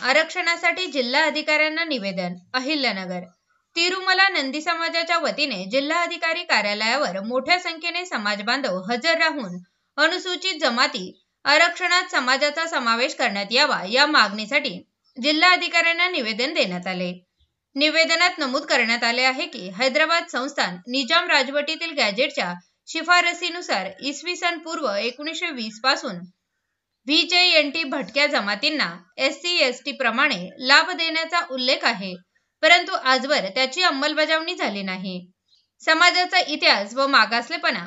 आरक्षणासाठी जिल्हा अधिकाऱ्यांना निवेदन। अहिल्यानगर तिरुमला नंदी समाजाच्या वतीने जिल्हाधिकारी कार्यालयावर मोठ्या संख्येने समाज बांधव हजर राहून अनुसूचित जमाती आरक्षणात समाजाचा समावेश करण्यात यावा या मागणीसाठी जिल्हाधिकाऱ्यांना निवेदन देण्यात आले। निवेदनात नमूद करण्यात आले आहे की हैदराबाद संस्थान निजाम राजवटीतील गॅजेटच्या शिफारसीनुसार इसवी सन पूर्व 1920 पासून व्हीजेएनटी भटक्या जमातींना SC/ST प्रमाणे लाभ देण्याचा उल्लेख आहे, परंतु आजवर त्याची अंमलबजावणी झाली नाही। समाजाचा इतिहास व मागासलेपणा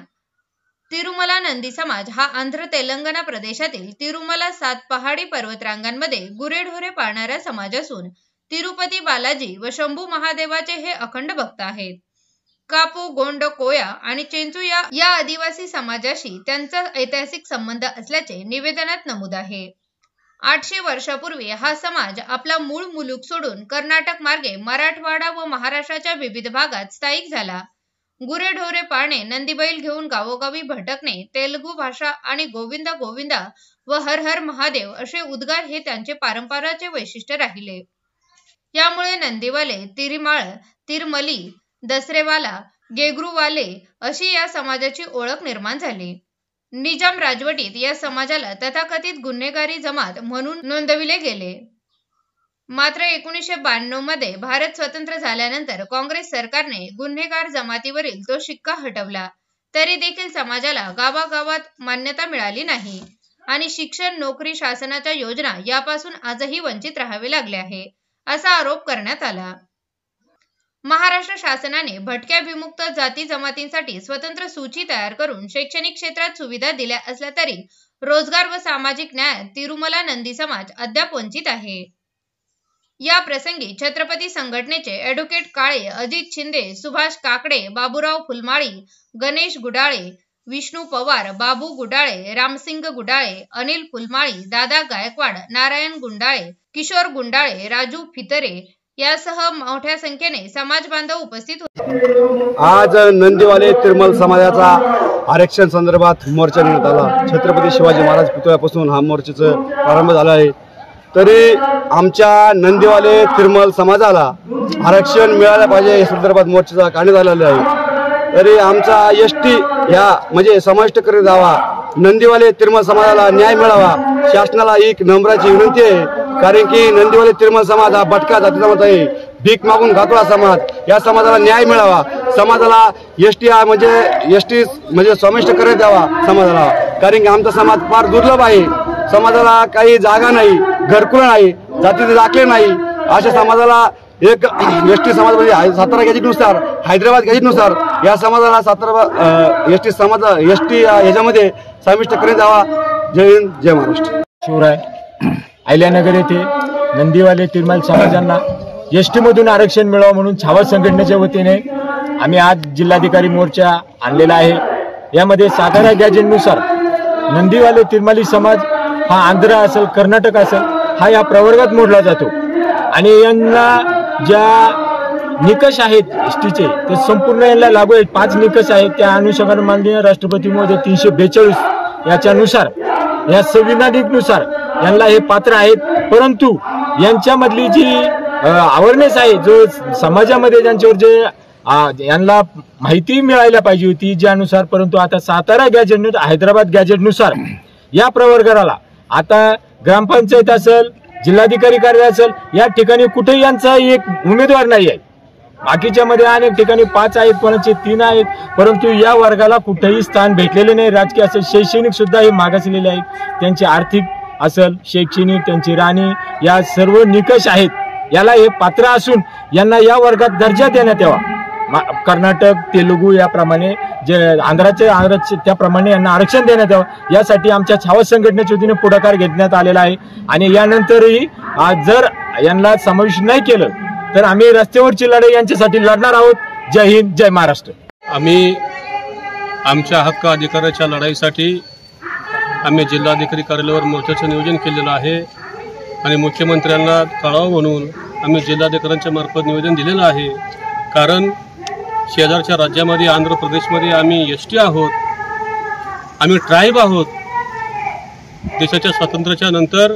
तिरुमला नंदी समाज हा आंध्र तेलंगणा प्रदेशातील तिरुमला 7 पहाडी पर्वतरांगांमध्ये गुरेढोरे पाळणारा समाज असून तिरुपती बालाजी व शंभू महादेवाचे हे अखंड भक्त आहेत। कापू, गोंड, कोया आणि चेंचू या आदिवासी समाजाशी त्यांचा ऐतिहासिक संबंध असल्याचे निवेदनात नमूद आहे। 800 वर्षापूर्वी हा समाज आपला मूळ मुलूक सोडून कर्नाटक मार्गे मराठवाडा व महाराष्ट्राच्या विविध भागात स्थायिक झाला। गुरेढोरे पाळणे, नंदीबैल घेऊन गावोगावी भटकणे, तेलुगू भाषा आणि गोविंदा गोविंदा व हर हर महादेव असे उद्गार हे त्यांचे परंपराचे वैशिष्ट्य राहिले। यामुळे नंदीवाले, तिरिमाळ, तिरमली, दसरेवाला, गेगरूवाले अशी या समाजाची ओळख निर्माण झाली। निजाम राजवटीत या समाजाला तथाकथित गुन्हेगारी जमात म्हणून नोंदविले गेले। मात्र 1992 मध्ये भारत स्वतंत्र झाल्यानंतर काँग्रेस सरकारने गुन्हेगार जमातीवरील तो शिक्का हटवला, तरी देखील समाजाला गावागावात मान्यता मिळाली नाही आणि शिक्षण, नोकरी, शासनाच्या योजना यापासून आजही वंचित राहावे लागले आहे, असा आरोप करण्यात आला। महाराष्ट्र शासनाने भटक्या विमुक्त जाती जमातींसाठी स्वतंत्र सूची तयार करून शैक्षणिक क्षेत्रात सुविधा दिल्या असल्या तरी रोजगार व सामाजिक न्याय तिरुमला नंदी समाज अद्याप वंचित आहे। या प्रसंगी छत्रपती संघटनेचे ॲडव्होकेट काळे, अजित शिंदे, सुभाष काकडे, बाबूराव फुलमाळी, गणेश गुडाळे, विष्णू पवार, बाबू गुडाळे, रामसिंग गुडाळे, अनिल फुलमाळी, दादा गायकवाड, नारायण गुंडाळे, किशोर गुंडाळे, राजू फितरे यासह मोठ्या संख्येने समाज बांधव उपस्थित होते। आज नंदीवाले तिरुमल समाजाचा आरक्षण संदर्भात मोर्चा घेण्यात आला। छत्रपती शिवाजी महाराज पुतळ्यापासून हा मोर्चाचा प्रारंभ झाला आहे। तरी आमच्या नंदीवाले तिरुमल समाजाला आरक्षण मिळाले पाहिजे या संदर्भात मोर्चा काढण्यात आलेला आहे। तरी आमचा ST या म्हणजे समाविष्ट करण्यात यावा, नंदीवाले तिरुमल समाजाला न्याय मिळावा, शासनाला एक नम्राची विनंती आहे। कारण की नंदीवाले तिरुमल समाज हा भटका जातीचा समाज आहे, भीक मागून खातो समाज, या समाजाला न्याय मिळावा, समाजाला ST म्हणजे समाविष्ट करण्यात यावा समाजाला। कारण की आमचा समाज फार दुर्लभ आहे, समाजाला काही जागा नाही, घरकुल नाही, जातीचे दाखले नाही, अशा समाजाला एक ST समाज म्हणजे 17 गॅजेटनुसार, हैदराबाद गॅजेटनुसार या समाजाला 17 ST याच्यामध्ये समाविष्ट करण्यात यावा। जय हिंद, जय महाराष्ट्र। शिवराय अहिल्यानगर येथे नंदीवाले तिरुमल समाजांना ST मधून आरक्षण मिळावं म्हणून छावा संघटनेच्या वतीने आम्ही आज जिल्हाधिकारी मोर्चा आणलेला आहे। यामध्ये सातारा गॅजेटनुसार नंदीवाले तिरुमली समाज हा आंध्र असेल, कर्नाटक असेल, हा या प्रवर्गात मोडला जातो आणि यांना ज्या निकष आहेत STचे ते संपूर्ण यांना लागू आहेत। 5 निकष आहेत, त्या अनुषंगाने माननीय राष्ट्रपती महोदय 342 याच्यानुसार, या संविधानिकनुसार यांना हे पात्र आहेत। परंतु यांच्यामधली जी अवेअरनेस आहे, जो समाजामध्ये ज्यांच्यावर जे यांना माहिती मिळायला पाहिजे होती ज्यानुसार, परंतु आता सातारा गॅजेट, हैदराबाद गॅजेटनुसार या प्रवर्गाला आता ग्रामपंचायत असेल, जिल्हाधिकारी कार्यालय असेल, या ठिकाणी कुठेही यांचा एक उमेदवार नाही आहे। बाकीच्या मध्ये अनेक ठिकाणी 5 आहेत, कोणाचे 3 आहेत, परंतु या वर्गाला कुठेही स्थान भेटलेले नाही। राजकीय असेल, शैक्षणिक सुद्धा हे मागासलेले आहेत, त्यांचे आर्थिक असेल, शैक्षणिक, त्यांची राहणी या सर्व निकष आहेत, याला हे पात्र असून यांना या वर्गात दर्जा देण्यात यावा। कर्नाटक, तेलुगू याप्रमाणे जे आंध्राचे त्याप्रमाणे यांना आरक्षण देण्यात यावं, यासाठी आमच्या छावा संघटनेच्या वतीने पुढाकार घेण्यात आलेला आहे। आणि यानंतरही जर यांना समावेश नाही केलं तर आम्ही रस्त्यावरची लढाई यांच्यासाठी लढणार आहोत। जय हिंद, जय महाराष्ट्र। आम्ही आमच्या हक्क अधिकाराच्या लढाईसाठी आम्ही जिल्हाधिकारी कार्यालयावर मोर्चाचं नियोजन केलेलं आहे आणि मुख्यमंत्र्यांना कळावं म्हणून आम्ही जिल्हाधिकाऱ्यांच्या मार्फत निवेदन दिलेलं आहे। कारण शेजारच्या राज्यामध्ये आंध्र प्रदेशमध्ये आम्ही ST आहोत, आम्ही ट्राईब आहोत। देशाच्या स्वातंत्र्याच्या नंतर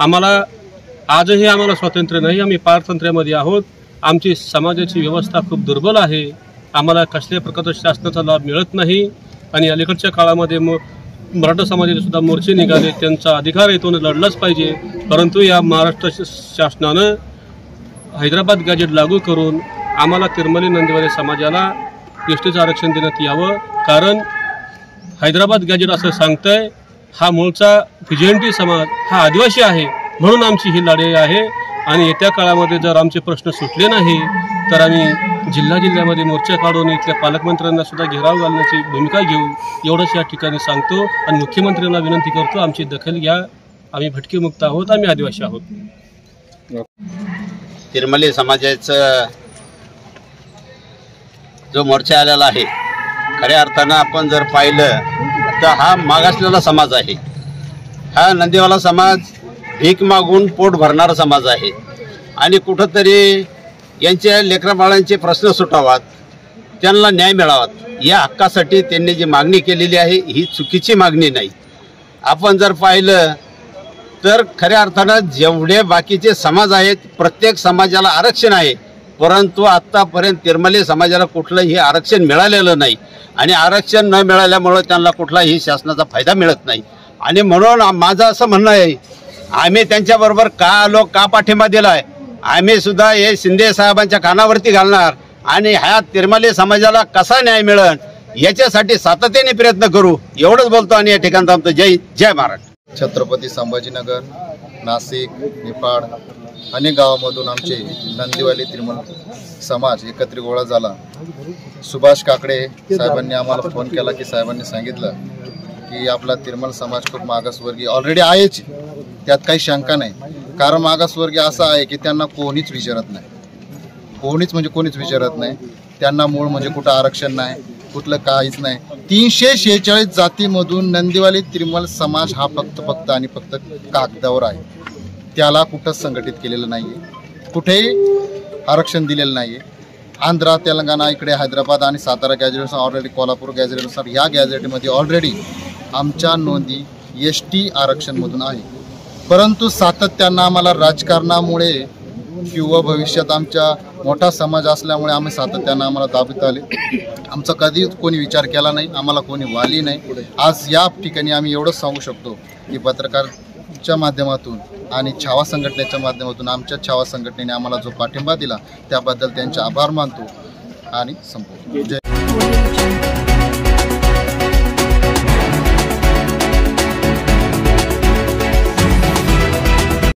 आम्हाला आजही आम्हाला स्वातंत्र्य नाही, आम्ही पारतंत्र्यामध्ये आहोत. आमची समाजाची व्यवस्था खूप दुर्बल आहे. आम्हाला कसल्याही प्रकारचा शासनाचा लाभ मिळत नाही. आणि अलीकडच्या काळामध्ये मराठा समाजाचे सुद्धा मोर्चे निघाले. त्यांचा अधिकार आहे, तो लढलाच पाहिजे. परंतु या महाराष्ट्र शासनानं हैदराबाद गॅजेट लागू करून आम्हाला तिरमली नंदीवाले समाजाला एसटीचं आरक्षण देण्यात यावं. कारण हैदराबाद गॅजेट असं सांगतंय हा मूळचा व्हिजेंटी समाज हा आदिवासी आहे, म्हणून आमची ही लढाई आहे. आणि येत्या काळामध्ये जर आमचे प्रश्न सुटले नाही तर आम्ही जिल्ह्यामध्ये मोर्चा काढून इथल्या पालकमंत्र्यांना सुद्धा घेराव घालण्याची भूमिका घेऊ, एवढंच या ठिकाणी सांगतो. आणि मुख्यमंत्र्यांना विनंती करतो, आमची दखल घ्या. आम्ही भटकीमुक्त आहोत, आम्ही आदिवासी आहोत. तिरमली समाजाचं जो मोर्चा आलेला आहे, खऱ्या अर्थानं आपण जर पाहिलं तर हा मागासलेला समाज आहे. हा नंदीवाला समाज भीक मागून पोट भरणारा समाज आहे. आणि कुठंतरी यांच्या लेकराबाळांचे प्रश्न सुटावात, त्यांना न्याय मिळावा, या हक्कासाठी त्यांनी जी मागणी केलेली आहे ही चुकीची मागणी नाही. आपण जर पाहिलं तर खऱ्या अर्थानं जेवढे बाकीचे समाज आहेत प्रत्येक समाजाला आरक्षण आहे, परंतु आत्तापर्यंत तिरमली समाजाला कुठलंही आरक्षण मिळालेलं नाही. आणि आरक्षण न मिळाल्यामुळं त्यांना कुठलाही शासनाचा फायदा मिळत नाही. आणि म्हणून माझं असं म्हणणं आहे, आम्ही त्यांच्याबरोबर का आलो, का पाठिंबा दिलाय, आम्ही सुद्धा हे शिंदे साहेबांच्या कानावरती घालणार आणि ह्या तिरमली समाजाला कसा न्याय मिळेल याच्यासाठी सातत्याने प्रयत्न करू, एवढंच बोलतो. आणि या ठिकाणी आमचं जय महाराष्ट्र. छत्रपती संभाजीनगर, नाशिक, निफाड अनेक गावामधून आमचे नंदीवाले तिरमल समाज एकत्रित गोळा झाला. सुभाष काकडे साहेबांनी आम्हाला फोन केला की साहेबांनी सांगितलं की आपला तिरमल समाज खूप मागासवर्गीय ऑलरेडी आहेच, त्यात काही शंका नाही. कारण मागासवर्गीय असा आहे की त्यांना कोणीच विचारत नाही, कोणीच विचारत नाही. त्यांना मूळ म्हणजे कुठं आरक्षण नाही, कुठलं काहीच नाही. 346 जातीमधून नंदीवाली तिरमल समाज हा फक्त आणि फक्त कागदावर आहे. त्याला कुठंच संघटित केलेलं नाही आहे, कुठेही आरक्षण दिलेलं नाही आहे. आंध्रा, तेलंगणा, इकडे हैदराबाद आणि सातारा गॅजेटनुसार ऑलरेडी, कोल्हापूर गॅजेटनुसार या गॅजेटमध्ये ऑलरेडी आमच्या नोंदी ST आरक्षणमधून आहे. परंतु सातत्यानं आम्हाला राजकारणामुळे किंवा भविष्यात आमच्या मोठा समाज असल्यामुळे आम्ही सातत्यानं आम्हाला दाबीत आले. आमचा कधी कोणी विचार केला नाही, आम्हाला कोणी वाली नाही. आज या ठिकाणी आम्ही एवढंच सांगू शकतो की पत्रकारच्या माध्यमातून आणि छावा संघटनेच्या माध्यमातून आमच्या छावा संघटनेने आम्हाला जो पाठिंबा दिला त्याबद्दल त्यांचे आभार मानतो आणि संपवतो. जय